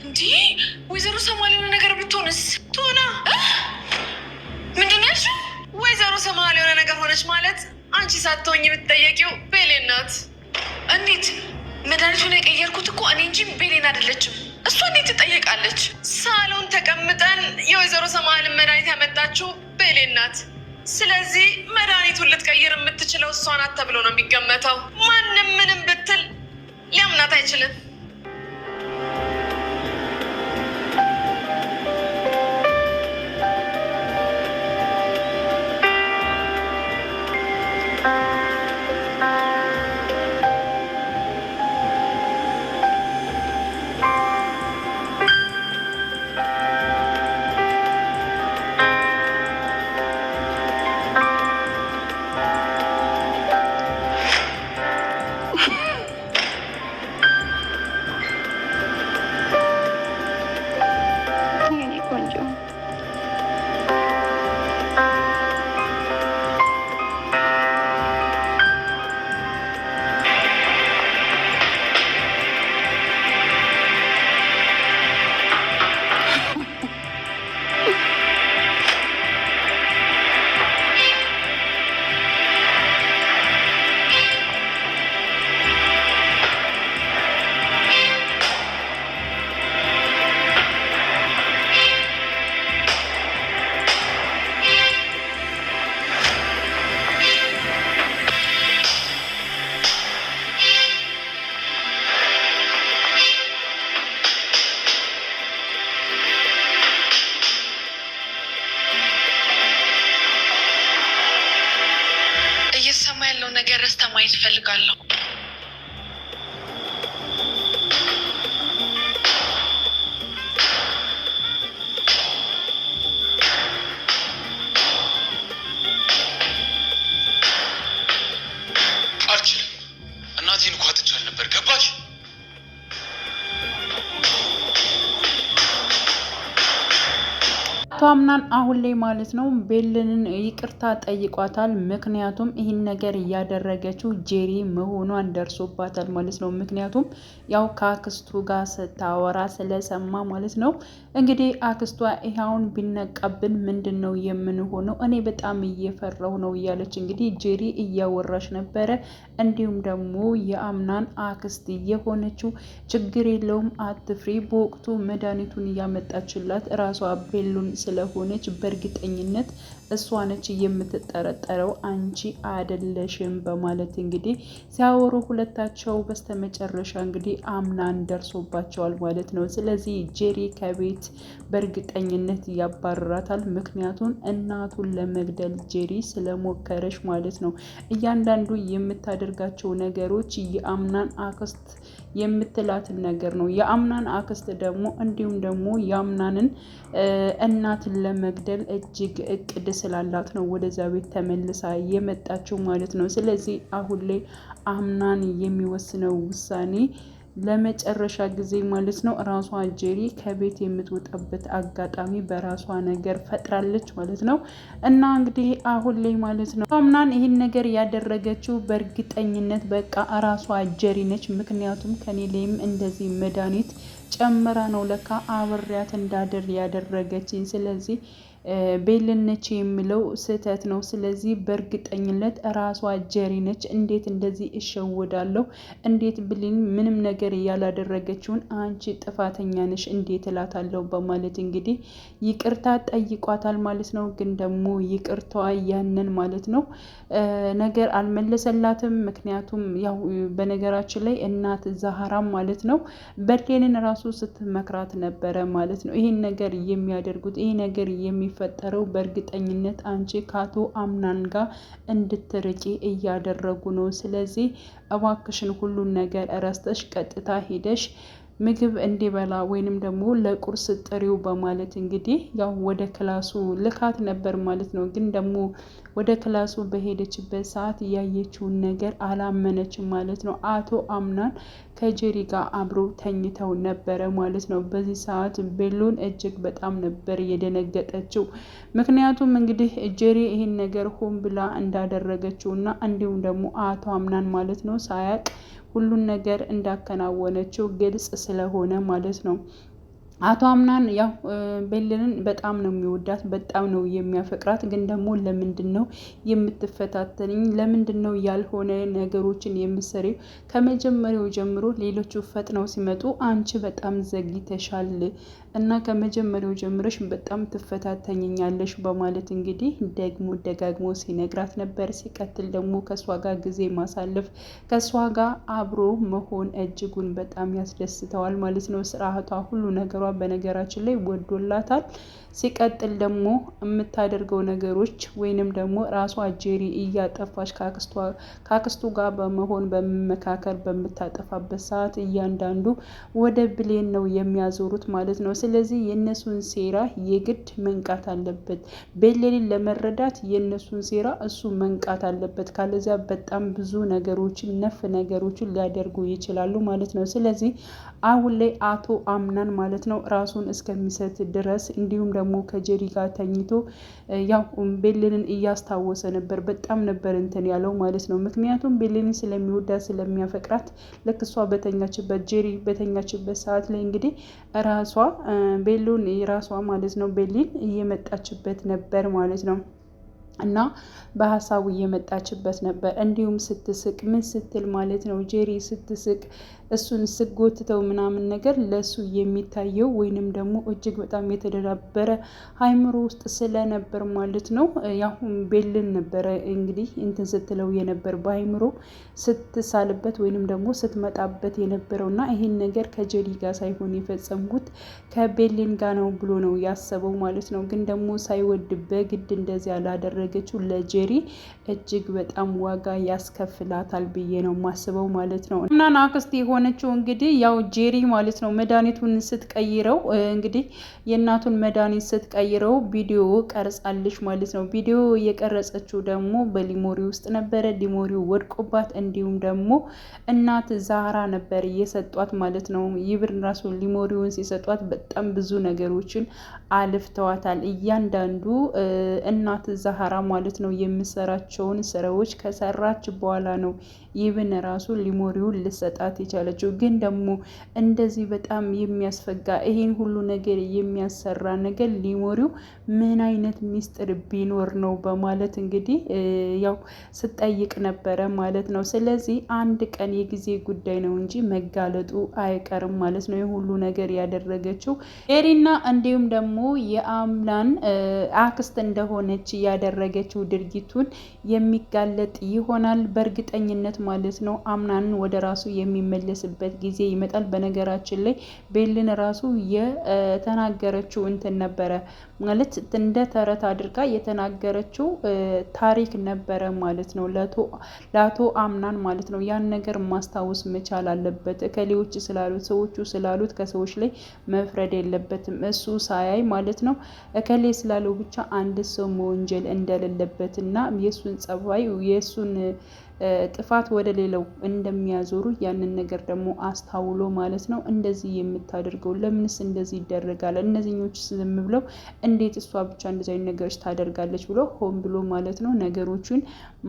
እንዴ ወይዘሮ ሰማል የሆነ ነገር ብትሆንስ? ትሆና ምንድን ነው ያልሽው? ወይዘሮ ሰማል የሆነ ነገር ሆነች ማለት አንቺ ሳትሆኝ የምትጠየቂው ቤሌን ናት። እንዴት? መድኃኒቱን የቀየርኩት እኮ እኔ እንጂ ቤሌን አይደለችም። እሷ እንዴት ትጠየቃለች? ሳሎን ተቀምጠን የወይዘሮ ሰማልን መድኃኒት ያመጣችው ቤሌን ናት። ስለዚህ መድኃኒቱን ልትቀይር የምትችለው እሷ ናት ተብሎ ነው የሚገመተው። ማንም ምንም ብትል ሊያምናት አይችልም። እየሰማ ያለው ነገር ረስታ ማየት እፈልጋለሁ። አልችልም። እናቴን እኮ አጥቻል ነበር። ገባሽ? አምናን አሁን ላይ ማለት ነው ቤልንን ይቅርታ ጠይቋታል። ምክንያቱም ይህን ነገር እያደረገችው ጄሪ መሆኗን ደርሶባታል ማለት ነው። ምክንያቱም ያው ከአክስቱ ጋር ስታወራ ስለሰማ ማለት ነው። እንግዲህ አክስቷ ይኸውን ቢነቃብን ምንድን ነው የምንሆነው? እኔ በጣም እየፈራሁ ነው እያለች እንግዲህ ጄሪ እያወራች ነበረ። እንዲሁም ደግሞ የአምናን አክስት የሆነችው ችግር የለውም አትፍሪ፣ በወቅቱ መድኃኒቱን እያመጣችላት ራሷ ቤሉን ስለሆነች በእርግጠኝነት እሷ ነች የምትጠረጠረው አንቺ አይደለሽም በማለት እንግዲህ ሲያወሩ ሁለታቸው በስተመጨረሻ እንግዲህ አምናን ደርሶባቸዋል ማለት ነው። ስለዚህ ጄሪ ከቤት በእርግጠኝነት ያባርራታል። ምክንያቱም እናቱን ለመግደል ጄሪ ስለሞከረች ማለት ነው። እያንዳንዱ የምታደርጋቸው ነገሮች የአምናን አክስት የምትላትን ነገር ነው። የአምናን አክስት ደግሞ እንዲሁም ደግሞ የአምናንን እናትን ለመግደል እጅግ እቅድ ስላላት ነው ወደዛ ቤት ተመልሳ የመጣችው ማለት ነው። ስለዚህ አሁን ላይ አምናን የሚወስነው ውሳኔ ለመጨረሻ ጊዜ ማለት ነው ራሷ ጄሪ ከቤት የምትወጣበት አጋጣሚ በራሷ ነገር ፈጥራለች ማለት ነው። እና እንግዲህ አሁን ላይ ማለት ነው አምናን ይህን ነገር ያደረገችው በእርግጠኝነት በቃ ራሷ ጄሪ ነች። ምክንያቱም ከኔ ላይም እንደዚህ መድኃኒት ጨምራ ነው ለካ አብሬያት እንዳድር ያደረገችኝ። ስለዚህ ቤልን ነች የሚለው ስህተት ነው። ስለዚህ በእርግጠኝነት ራሷ ጄሪ ነች። እንዴት እንደዚህ እሸወዳለሁ? እንዴት ብሌን ምንም ነገር ያላደረገችውን አንቺ ጥፋተኛ ነሽ እንዴት እላታለሁ? በማለት እንግዲህ ይቅርታ ጠይቋታል ማለት ነው። ግን ደግሞ ይቅርታዋ ያንን ማለት ነው ነገር አልመለሰላትም። ምክንያቱም ያው በነገራችን ላይ እናት ዛህራም ማለት ነው በሌንን ራሱ ስትመክራት ነበረ ማለት ነው። ይህን ነገር የሚያደርጉት ይህ ነገር የሚፈጠረው በእርግጠኝነት አንቺ ከአቶ አምናን ጋር እንድትርቂ እያደረጉ ነው። ስለዚህ እባክሽን ሁሉን ነገር እረስተሽ ቀጥታ ሄደሽ ምግብ እንዲበላ ወይንም ደግሞ ለቁርስ ጥሪው በማለት እንግዲህ ያው ወደ ክላሱ ልካት ነበር ማለት ነው። ግን ደግሞ ወደ ክላሱ በሄደችበት ሰዓት ያየችውን ነገር አላመነችም ማለት ነው። አቶ አምናን ከጄሪ ጋር አብሮ ተኝተው ነበረ ማለት ነው። በዚህ ሰዓት ቤሉን እጅግ በጣም ነበር የደነገጠችው። ምክንያቱም እንግዲህ ጄሪ ይህን ነገር ሆን ብላ እንዳደረገችው እና እንዲሁም ደግሞ አቶ አምናን ማለት ነው ሳያቅ ሁሉን ነገር እንዳከናወነችው ግልጽ ስለሆነ ማለት ነው። አቶ አምናን ያው ቤልንን በጣም ነው የሚወዳት፣ በጣም ነው የሚያፈቅራት። ግን ደግሞ ለምንድን ነው የምትፈታተንኝ? ለምንድን ነው ያልሆነ ነገሮችን የምትሰሪው? ከመጀመሪያው ጀምሮ ሌሎቹ ፈጥነው ሲመጡ አንቺ በጣም ዘግይተሻል እና ከመጀመሪያው ጀምረሽ በጣም ትፈታተኝኛለሽ በማለት እንግዲህ ደግሞ ደጋግሞ ሲነግራት ነበር። ሲቀጥል ደግሞ ከእሷ ጋር ጊዜ ማሳለፍ፣ ከእሷ ጋር አብሮ መሆን እጅጉን በጣም ያስደስተዋል ማለት ነው። ስርዓቷ፣ ሁሉ ነገሯ በነገራችን ላይ ወዶላታል። ሲቀጥል ደግሞ የምታደርገው ነገሮች ወይንም ደግሞ ራሷ ጄሪ እያጠፋች ከአክስቱ ጋር በመሆን በመካከል በምታጠፋበት ሰዓት እያንዳንዱ ወደ ብሌን ነው የሚያዞሩት ማለት ነው። ስለዚህ የእነሱን ሴራ የግድ መንቃት አለበት። ቤሌልን ለመረዳት የእነሱን ሴራ እሱ መንቃት አለበት። ካለዚያ በጣም ብዙ ነገሮችን ነፍ ነገሮችን ሊያደርጉ ይችላሉ ማለት ነው። ስለዚህ አሁን ላይ አቶ አምናን ማለት ነው ራሱን እስከሚሰጥ ድረስ እንዲሁም ደግሞ ከጄሪ ጋር ተኝቶ ያው ቤልንን እያስታወሰ ነበር። በጣም ነበር እንትን ያለው ማለት ነው። ምክንያቱም ቤልንን ስለሚወዳት ስለሚያፈቅራት ልክ እሷ በተኛችበት ጄሪ በተኛችበት ሰዓት ላይ እንግዲህ ራሷ ቤሉን ራሷ ማለት ነው ቤሊን እየመጣችበት ነበር ማለት ነው። እና በሀሳቡ እየመጣችበት ነበር። እንዲሁም ስትስቅ ምን ስትል ማለት ነው ጄሪ ስትስቅ እሱን ስጎትተው ምናምን ነገር ለሱ የሚታየው ወይንም ደግሞ እጅግ በጣም የተደራበረ አይምሮ ውስጥ ስለነበር ማለት ነው። ያው ቤልን ነበረ እንግዲህ እንትን ስትለው የነበር በአይምሮ ስትሳልበት ወይንም ደግሞ ስትመጣበት የነበረው እና ይሄን ነገር ከጄሪ ጋር ሳይሆን የፈጸምኩት ከቤልን ጋር ነው ብሎ ነው ያሰበው ማለት ነው። ግን ደግሞ ሳይወድ በግድ እንደዚያ ላደረገችው ለጄሪ እጅግ በጣም ዋጋ ያስከፍላታል ብዬ ነው ማስበው ማለት ነው። እና አክስት የሆነችው እንግዲህ ያው ጄሪ ማለት ነው መድኃኒቱን ስትቀይረው እንግዲህ የእናቱን መድኃኒት ስትቀይረው ቪዲዮ ቀርጻለች ማለት ነው። ቪዲዮ የቀረጸችው ደግሞ በሊሞሪ ውስጥ ነበረ። ሊሞሪው ወድቆባት እንዲሁም ደግሞ እናት ዛህራ ነበር እየሰጧት ማለት ነው። ይብር ራሱ ሊሞሪውን ሲሰጧት በጣም ብዙ ነገሮችን አልፍተዋታል። እያንዳንዱ እናት ዛህራ ማለት ነው የምሰራቸውን ስራዎች ከሰራች በኋላ ነው ይብን ራሱ ሊሞሪውን ልሰጣት የቻለችው። ግን ደግሞ እንደዚህ በጣም የሚያስፈጋ ይሄን ሁሉ ነገር የሚያሰራ ነገር ሊሞሪው ምን አይነት ሚስጥር ቢኖር ነው በማለት እንግዲህ ያው ስጠይቅ ነበረ ማለት ነው። ስለዚህ አንድ ቀን የጊዜ ጉዳይ ነው እንጂ መጋለጡ አይቀርም ማለት ነው። የሁሉ ነገር ያደረገችው ጄሪና እንዲሁም ደግሞ የአምናን አክስት እንደሆነች ያደረገችው ድርጊቱን የሚጋለጥ ይሆናል በእርግጠኝነት ማለት ነው። አምናን ወደ ራሱ የሚመለስበት ጊዜ ይመጣል። በነገራችን ላይ ቤልን ራሱ የተናገረችው እንትን ነበረ ማለት እንደ ተረት አድርጋ የተናገረችው ታሪክ ነበረ ማለት ነው ለአቶ አምናን ማለት ነው። ያን ነገር ማስታወስ መቻል አለበት። እከሌዎች ስላሉት ሰዎቹ ስላሉት ከሰዎች ላይ መፍረድ የለበትም። እሱ ሳያይ ማለት ነው እከሌ ስላለው ብቻ አንድ ሰው መወንጀል እንደሌለበት እና የሱን ጸባይ የሱን ጥፋት ወደ ሌላው እንደሚያዞሩ ያንን ነገር ደግሞ አስታውሎ ማለት ነው እንደዚህ የምታደርገው ለምንስ እንደዚህ ይደረጋል? እነዚህኞች ዝም ብለው እንዴት እሷ ብቻ እንደዚህ አይነት ነገሮች ታደርጋለች ብሎ ሆን ብሎ ማለት ነው ነገሮችን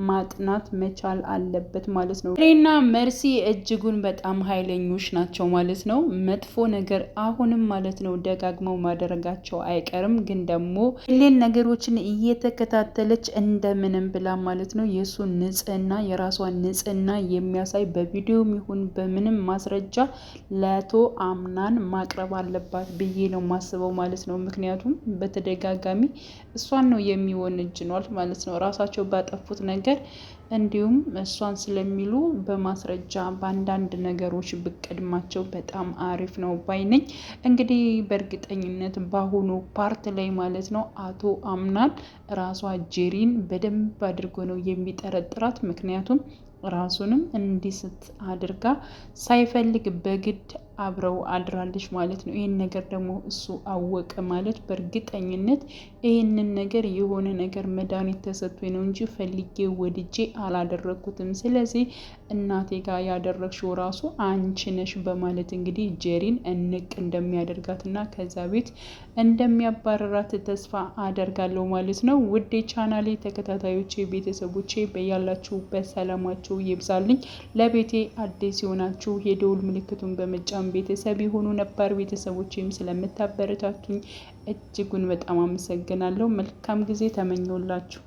ማጥናት መቻል አለበት ማለት ነው። ሬና መርሲ እጅጉን በጣም ኃይለኞች ናቸው ማለት ነው። መጥፎ ነገር አሁንም ማለት ነው ደጋግመው ማድረጋቸው አይቀርም። ግን ደግሞ ሌን ነገሮችን እየተከታተለች እንደምንም ብላ ማለት ነው የእሱን ንጽህና የራሷን ንጽህና የሚያሳይ በቪዲዮም ይሁን በምንም ማስረጃ ለአቶ አምናን ማቅረብ አለባት ብዬ ነው ማስበው ማለት ነው። ምክንያቱም በተደጋጋሚ እሷን ነው የሚወነጅኗል ማለት ነው ራሳቸው ባጠፉት ነገር እንዲሁም እሷን ስለሚሉ በማስረጃ በአንዳንድ ነገሮች ብቀድማቸው በጣም አሪፍ ነው ባይነኝ። እንግዲህ በእርግጠኝነት በአሁኑ ፓርት ላይ ማለት ነው አቶ አምናን ራሷ ጄሪን በደንብ አድርጎ ነው የሚጠረጥራት። ምክንያቱም ራሱንም እንዲስት አድርጋ ሳይፈልግ በግድ አብረው አድራለች ማለት ነው። ይህን ነገር ደግሞ እሱ አወቀ ማለት በእርግጠኝነት ይህንን ነገር የሆነ ነገር መድኃኒት ተሰጥቶኝ ነው እንጂ ፈልጌ ወድጄ አላደረግኩትም። ስለዚህ እናቴ ጋር ያደረግሽው ራሱ አንቺ ነሽ በማለት እንግዲህ ጄሪን እንቅ እንደሚያደርጋትና ከዛ ቤት እንደሚያባረራት ተስፋ አደርጋለሁ ማለት ነው። ውዴ ቻናሌ ተከታታዮቼ ቤተሰቦቼ በያላችሁበት ሰላማችሁ ይብዛልኝ። ለቤቴ አዲስ የሆናችሁ የደውል ምልክቱን በመጫን ሁላችሁም ቤተሰብ የሆኑ ነባር ቤተሰቦችም ስለምታበረታቱኝ እጅጉን በጣም አመሰግናለሁ። መልካም ጊዜ ተመኘውላችሁ።